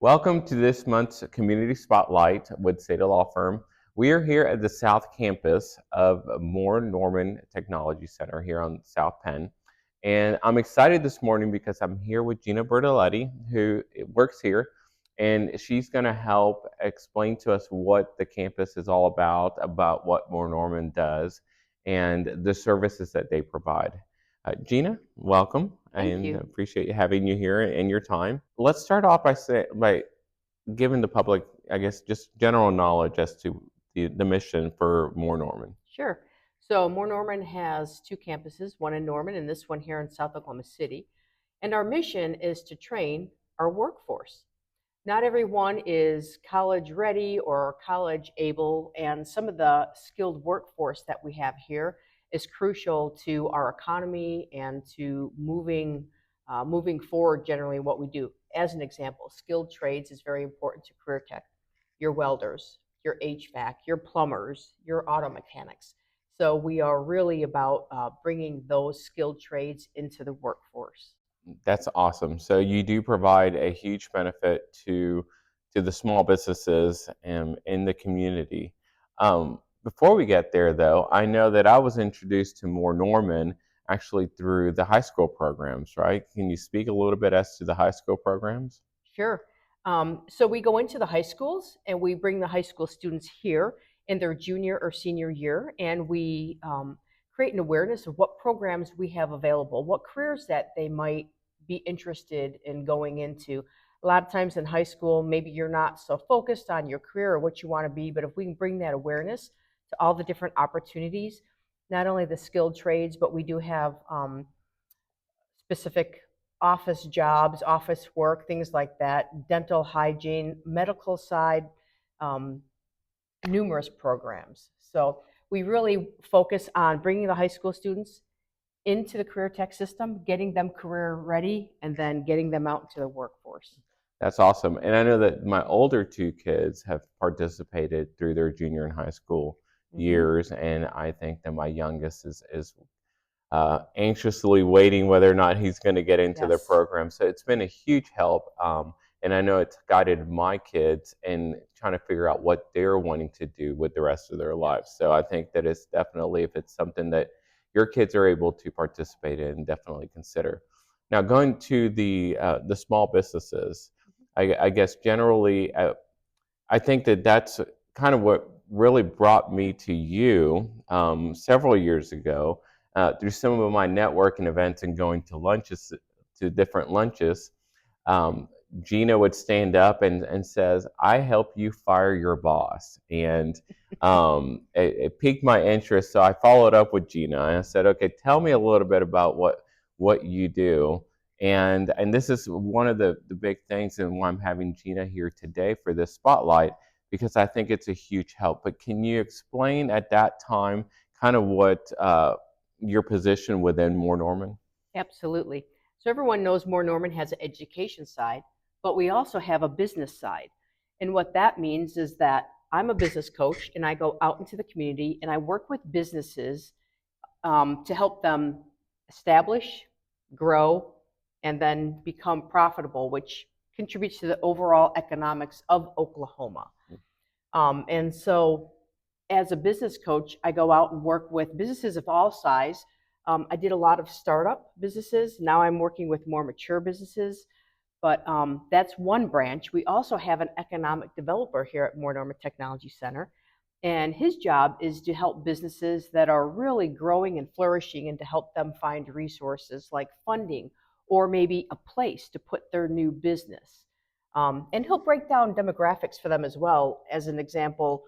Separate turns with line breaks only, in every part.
Welcome to this month's Community Spotlight with Seda Law Firm. We are here at the South Campus of Moore Norman Technology Center here on South Penn. And I'm excited this morning because I'm here with Gina Bertoletti, who works here, and she's going to help explain to us what the campus is all about what Moore Norman does, and the services that they provide. Gina, welcome,
Thank
and
you.
appreciate having you here and your time. Let's start off by giving the public, I guess, just general knowledge as to the mission for Moore Norman.
Sure. So Moore Norman has two campuses, one in Norman and this one here in South Oklahoma City. And our mission is to train our workforce. Not everyone is college ready or college able, and some of the skilled workforce that we have here is crucial to our economy and to moving forward generally what we do. As an example, skilled trades is very important to career tech. Your welders, your HVAC, your plumbers, your auto mechanics. So we are really about bringing those skilled trades into the workforce.
That's awesome. So you do provide a huge benefit to the small businesses in the community. Before we get there, though, I know that I was introduced to Moore Norman actually through the high school programs, right? Can you speak a little bit as to the high school programs?
Sure. So we go into the high schools and we bring the high school students here in their junior or senior year, and we create an awareness of what programs we have available, what careers that they might be interested in going into. A lot of times in high school, maybe you're not so focused on your career or what you want to be, but if we can bring that awareness to all the different opportunities, not only the skilled trades, but we do have specific office jobs, office work, things like that, dental hygiene, medical side, um, numerous programs. So we really focus on bringing the high school students into the career tech system, getting them career ready, and then getting them out into the workforce.
That's awesome. And I know that my older two kids have participated through their junior and high school
Hmm.
years, and I think that my youngest is anxiously waiting whether or not he's going to get into the
Yes.
program. So it's been a huge help. And I know it's guided my kids in trying to figure out what they're wanting to do with the rest of their lives. So I think that it's definitely, if it's something that your kids are able to participate in, definitely consider. Now, going to the small businesses, I guess generally, I think that that's kind of what really brought me to you several years ago through some of my networking events and going to lunches, to different lunches. Um, Gina would stand up and says, "I help you fire your boss," and it piqued my interest. So I followed up with Gina and I said, "Okay, tell me a little bit about what you do." And this is one of the big things and why I'm having Gina here today for this spotlight, because I think it's a huge help. But can you explain at that time kind of what your position within Moore Norman?
Absolutely. So everyone knows Moore Norman has an education side, but we also have a business side. And what that means is that I'm a business coach and I go out into the community and I work with businesses to help them establish, grow, and then become profitable, which contributes to the overall economics of Oklahoma. And so, as a business coach, I go out and work with businesses of all size. I did a lot of startup businesses. Now I'm working with more mature businesses, but that's one branch. We also have an economic developer here at Moore Norman Technology Center, and his job is to help businesses that are really growing and flourishing and to help them find resources like funding or maybe a place to put their new business. And he'll break down demographics for them as well. As an example,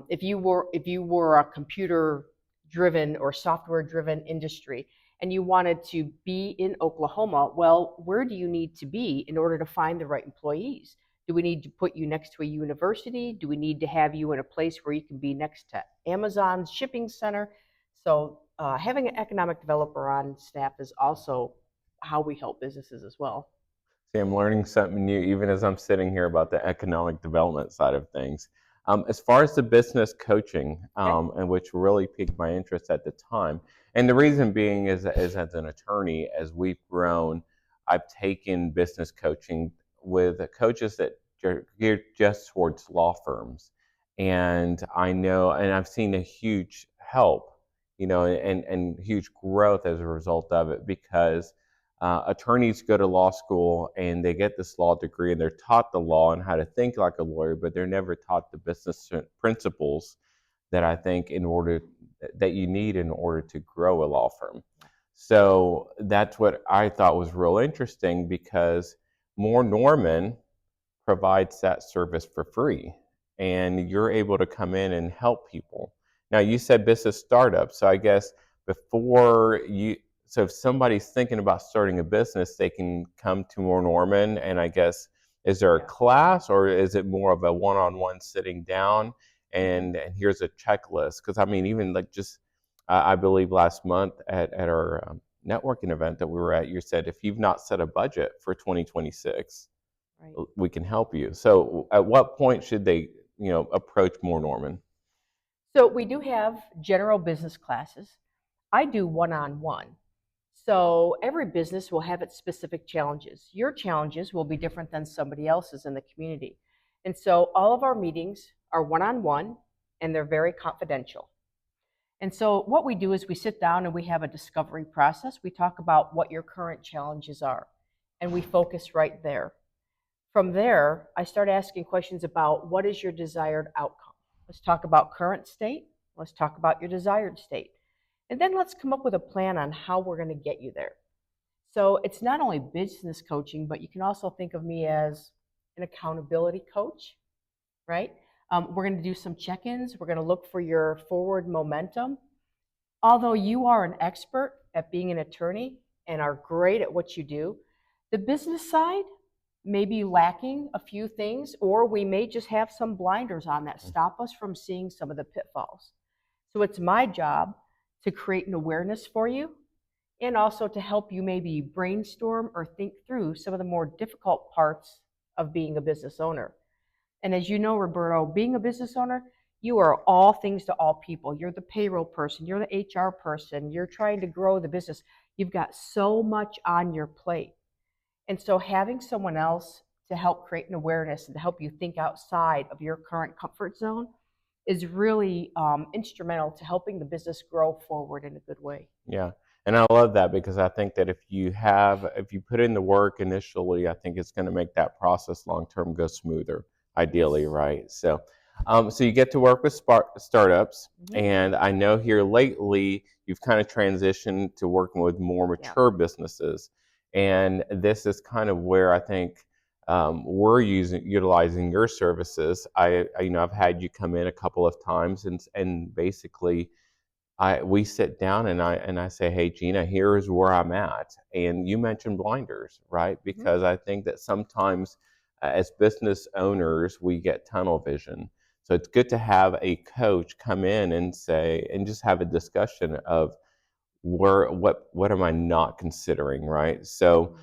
if you were a computer driven or software driven industry and you wanted to be in Oklahoma, well, where do you need to be in order to find the right employees? Do we need to put you next to a university? Do we need to have you in a place where you can be next to Amazon's shipping center? So, having an economic developer on staff is also how we help businesses as well.
See, I'm learning something new even as I'm sitting here about the economic development side of things. As far as the business coaching,
Okay.
and which really piqued my interest at the time, and the reason being is as an attorney, as we've grown, I've taken business coaching with coaches that are geared just towards law firms, and I know, and I've seen a huge help, and huge growth as a result of it because attorneys go to law school and they get this law degree and they're taught the law and how to think like a lawyer, but they're never taught the business principles that I think that you need in order to grow a law firm. So that's what I thought was real interesting because More Norman provides that service for free, and you're able to come in and help people. Now, you said business startup, so I guess before you, so if somebody's thinking about starting a business, they can come to More Norman, and I guess, is there a class or is it more of a one-on-one sitting down and here's a checklist? Because I mean, even like just, I believe last month at our networking event that we were at, you said if you've not set a budget for 2026,
Right.
we can help you. So at what point should they, approach More Norman?
So we do have general business classes. I do one-on-one. So every business will have its specific challenges. Your challenges will be different than somebody else's in the community. And so all of our meetings are one-on-one and they're very confidential. And so what we do is we sit down and we have a discovery process. We talk about what your current challenges are and we focus right there. From there, I start asking questions about what is your desired outcome. Let's talk about current state. Let's talk about your desired state. And then let's come up with a plan on how we're going to get you there. So it's not only business coaching, but you can also think of me as an accountability coach, right? We're going to do some check-ins. We're going to look for your forward momentum. Although you are an expert at being an attorney and are great at what you do, the business side may be lacking a few things, or we may just have some blinders on that stop us from seeing some of the pitfalls. So it's my job to create an awareness for you and also to help you maybe brainstorm or think through some of the more difficult parts of being a business owner. And as you know, Roberto, being a business owner, you are all things to all people. You're the payroll person, you're the HR person, you're trying to grow the business. You've got so much on your plate. And so having someone else to help create an awareness and to help you think outside of your current comfort zone is really instrumental to helping the business grow forward in a good way.
Yeah. And I love that because I think that if you put in the work initially, I think it's going to make that process long term go smoother, ideally,
Yes.
right? So you get to work with startups, and I know here lately you've kind of transitioned to working with more mature businesses, and this is kind of where I think we're utilizing your services. I've had you come in a couple of times, and basically we sit down and I say, hey Gina, here's where I'm at. And you mentioned blinders, right? Because I think that sometimes as business owners, we get tunnel vision. So it's good to have a coach come in and say, and just have a discussion of what am I not considering, right? So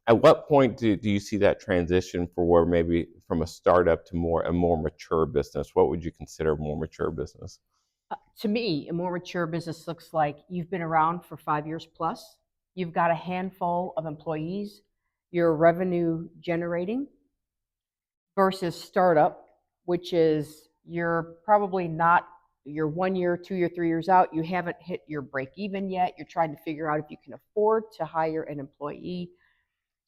at what point do you see that transition for where maybe from a startup to a more mature business? What would you consider a more mature business?
To me, a more mature business looks like you've been around for 5 years plus, you've got a handful of employees, you're revenue generating, versus startup, which is you're probably not, you're 1 year, 2 year, 3 years out, you haven't hit your break even yet, you're trying to figure out if you can afford to hire an employee.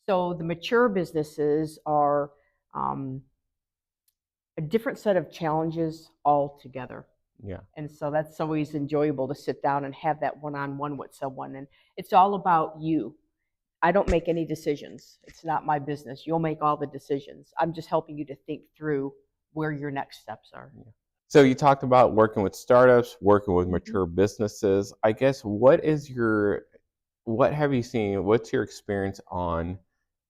So the mature businesses are a different set of challenges altogether.
Yeah.
And so that's always enjoyable to sit down and have that one-on-one with someone. And it's all about you. I don't make any decisions. It's not my business. You'll make all the decisions. I'm just helping you to think through where your next steps are.
Yeah. So you talked about working with startups, working with mature businesses. I guess what have you seen? What's your experience on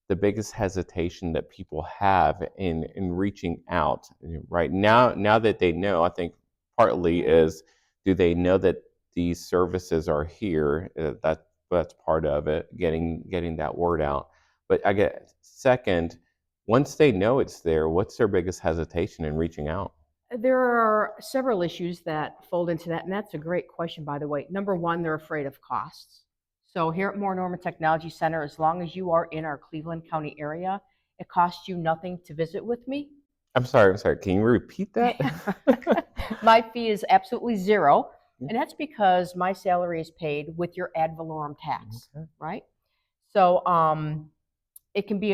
the biggest hesitation that people have in reaching out right now that they know? I think partly is, do they know that these services are here? That's part of it, getting that word out. But I get second, once they know it's there, what's their biggest hesitation in reaching out?
There are several issues that fold into that, and that's a great question, by the way. Number one, they're afraid of costs. So here at More Norman Technology Center, as long as you are in our Cleveland County area It costs you nothing to visit with me.
I'm sorry. I'm sorry. Can you repeat that?
My fee is absolutely zero, and that's because my salary is paid with your ad valorem tax,
Okay.
right? So it can be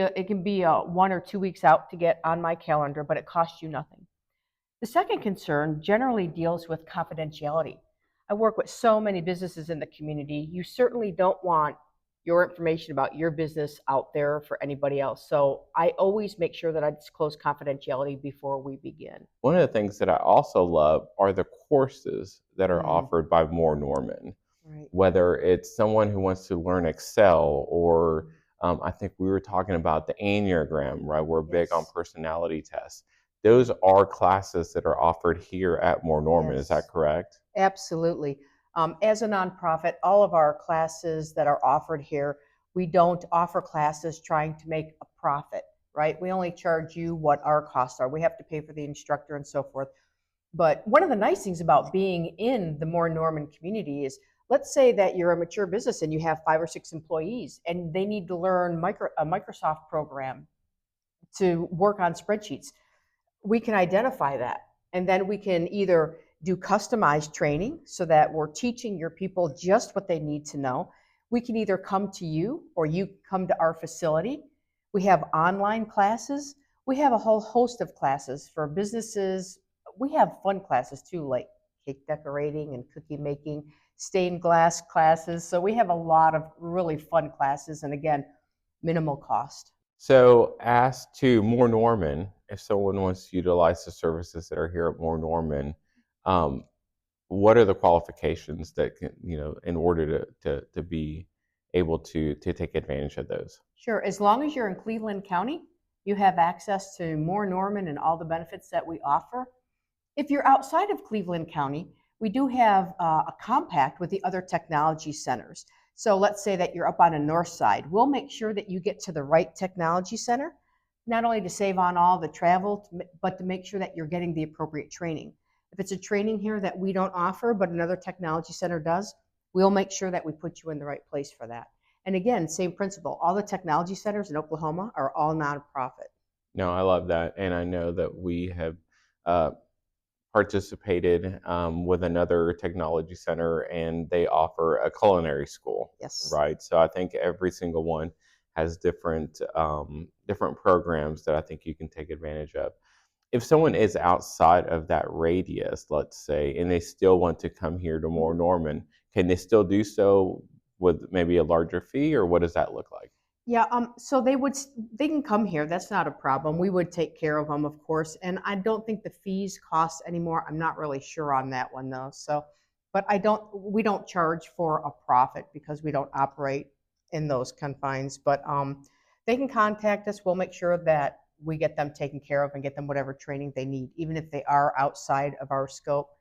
a 1 or 2 weeks out to get on my calendar, but it costs you nothing. The second concern generally deals with confidentiality. I work with so many businesses in the community. You certainly don't want your information about your business out there for anybody else. So I always make sure that I disclose confidentiality before we begin.
One of the things that I also love are the courses that are
Mm,
offered by More Norman,
right.
whether it's someone who wants to learn Excel or I think we were talking about the Enneagram, right? We're big on
Yes.
personality tests. Those are classes that are offered here at More Norman. Is that
Yes.
correct?
Absolutely. As a nonprofit, all of our classes that are offered here, we don't offer classes trying to make a profit, right? We only charge you what our costs are. We have to pay for the instructor and so forth. But one of the nice things about being in the more Norman community is, let's say that you're a mature business and you have 5 or 6 employees and they need to learn a Microsoft program to work on spreadsheets. We can identify that. And then we can either do customized training so that we're teaching your people just what they need to know. We can either come to you or you come to our facility. We have online classes. We have a whole host of classes for businesses. We have fun classes too, like cake decorating and cookie making, stained glass classes. So we have a lot of really fun classes. And again, minimal cost.
So, as to More Norman, if someone wants to utilize the services that are here at More Norman, um, what are the qualifications that can, in order to be able to take advantage of those?
Sure. As long as you're in Cleveland County, you have access to More Norman and all the benefits that we offer. If you're outside of Cleveland County, we do have a compact with the other technology centers. So let's say that you're up on a north side. We'll make sure that you get to the right technology center, not only to save on all the travel, but to make sure that you're getting the appropriate training. If it's a training here that we don't offer, but another technology center does, we'll make sure that we put you in the right place for that. And again, same principle. All the technology centers in Oklahoma are all nonprofit.
No, I love that, and I know that we have uh, participated with another technology center, and they offer a culinary school,
Yes.
right? So I think every single one has different programs that I think you can take advantage of. If someone is outside of that radius, let's say, and they still want to come here to More
Mhm.
Norman, can they still do so with maybe a larger fee, or what does that look like?
Yeah, so they can come here. That's not a problem. We would take care of them, of course. And I don't think the fees cost anymore. I'm not really sure on that one though. So, but we don't charge for a profit because we don't operate in those confines. But they can contact us. We'll make sure that we get them taken care of and get them whatever training they need, even if they are outside of our scope.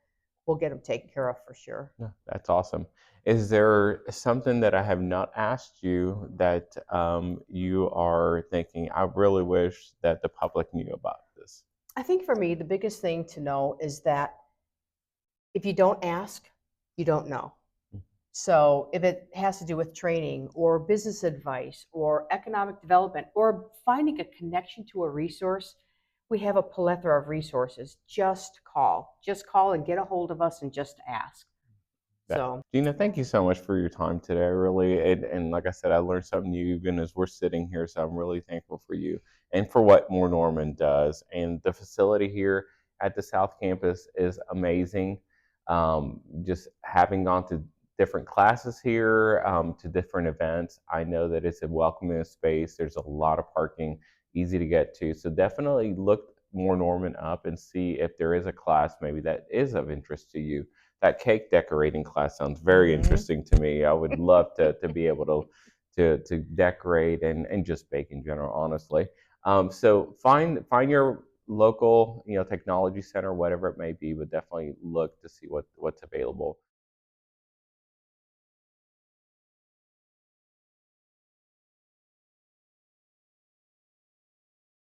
We'll get them taken care of for sure.
Yeah, that's awesome. Is there something that I have not asked you that you are thinking, I really wish that the public knew about this?
I think for me, the biggest thing to know is that if you don't ask, you don't know. So if it has to do with training or business advice or economic development or finding a connection to a resource, we have a plethora of resources. Just call. Just call and get a hold of us and just ask.
That
So
Gina, thank you so much for your time today. Really, and like I said, I learned something new even as we're sitting here. So I'm really thankful for you and for what More Norman does. And the facility here at the South Campus is amazing. Just having gone to different classes here, to different events, I know that it's a welcoming space. There's a lot of parking, easy to get to. So definitely look More Norman up and see if there is a class maybe that is of interest to you. That cake decorating class sounds very
mhm.
interesting to me. I would love to be able to decorate and just bake in general, honestly. So find your local technology center, whatever it may be, but definitely look to see what's available.